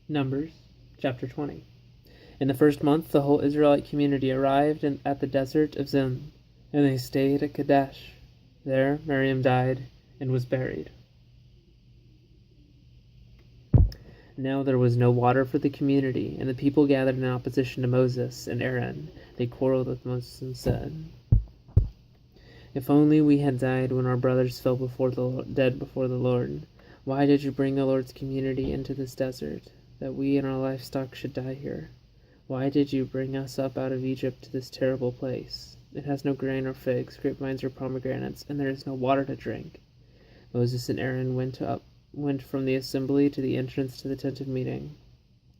Numbers chapter 20. In the first month, the whole Israelite community arrived at the desert of Zin, and they stayed at Kadesh. There Miriam died and was buried. Now there was no water for the community, and the people gathered in opposition to Moses and Aaron. They quarreled with Moses and said, "If only we had died when our brothers fell dead before the Lord. Why did you bring the Lord's community into this desert, that we and our livestock should die here? Why did you bring us up out of Egypt to this terrible place? It has no grain or figs, grapevines or pomegranates, and there is no water to drink." Moses and Aaron went from the assembly to the entrance to the tent of meeting,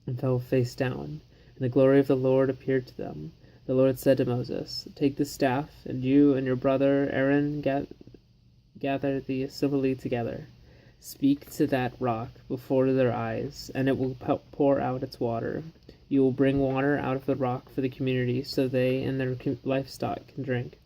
and fell face down, and the glory of the Lord appeared to them. The Lord said to Moses, "Take the staff, and you and your brother Aaron gather the assembly together. Speak to that rock before their eyes, and it will pour out its water. You will bring water out of the rock for the community, so they and their livestock can drink."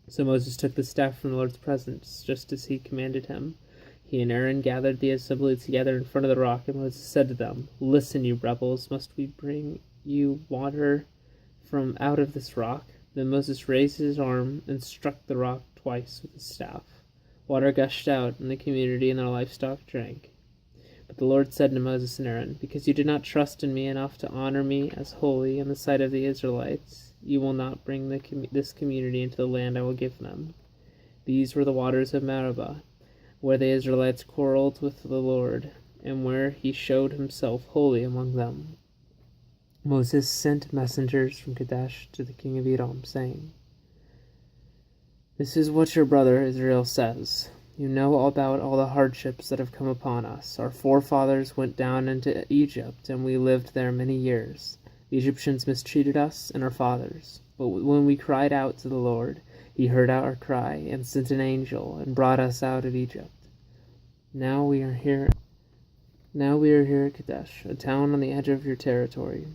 So Moses took the staff from the Lord's presence, just as he commanded him. He and Aaron gathered the assembly together in front of the rock, and Moses said to them, "Listen, you rebels, must we bring you water from out of this rock?" Then Moses raised his arm and struck the rock twice with his staff. Water gushed out, and the community and their livestock drank. But the Lord said to Moses and Aaron, "Because you did not trust in me enough to honor me as holy in the sight of the Israelites, you will not bring this community into the land I will give them." These were the waters of Meribah, where the Israelites quarreled with the Lord, and where he showed himself holy among them. Moses sent messengers from Kadesh to the king of Edom, saying, "This is what your brother Israel says. You know all about all the hardships that have come upon us. Our forefathers went down into Egypt, and we lived there many years. The Egyptians mistreated us and our fathers. But when we cried out to the Lord, he heard our cry and sent an angel and brought us out of Egypt. Now we are here at Kadesh, a town on the edge of your territory.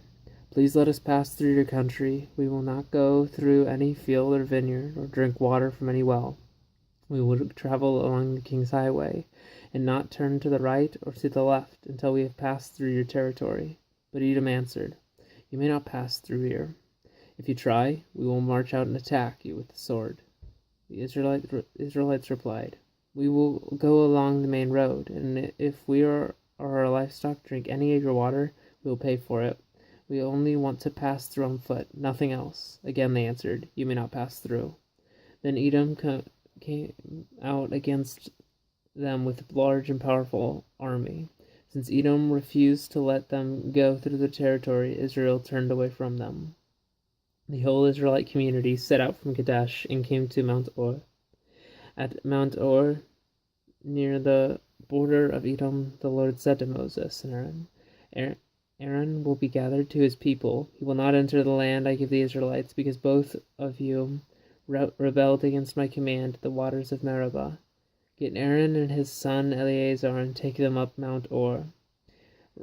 Please let us pass through your country. We will not go through any field or vineyard or drink water from any well. We will travel along the king's highway and not turn to the right or to the left until we have passed through your territory." But Edom answered, "You may not pass through here. If you try, we will march out and attack you with the sword." The Israelites replied, "We will go along the main road, and if we or our livestock drink any of your water, we will pay for it. We only want to pass through on foot, nothing else." Again they answered, "You may not pass through." Then Edom came out against them with a large and powerful army. Since Edom refused to let them go through the territory, Israel turned away from them. The whole Israelite community set out from Kadesh and came to Mount Or. At Mount Or, near the border of Edom, the Lord said to Moses and Aaron, "Aaron will be gathered to his people. He will not enter the land I give the Israelites, because both of you rebelled against my command, the waters of Meribah. Get Aaron and his son Eleazar and take them up Mount Or.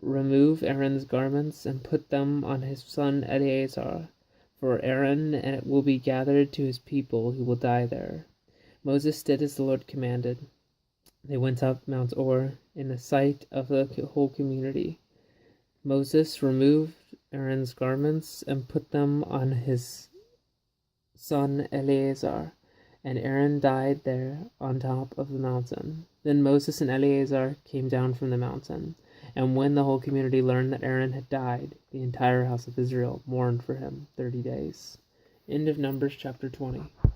Remove Aaron's garments and put them on his son Eleazar, for Aaron will be gathered to his people who will die there." Moses did as the Lord commanded. They went up Mount Or in the sight of the whole community. Moses removed Aaron's garments and put them on his son Eleazar, and Aaron died there on top of the mountain. Then Moses and Eleazar came down from the mountain, and when the whole community learned that Aaron had died, the entire house of Israel mourned for him 30 days. End of Numbers chapter 20.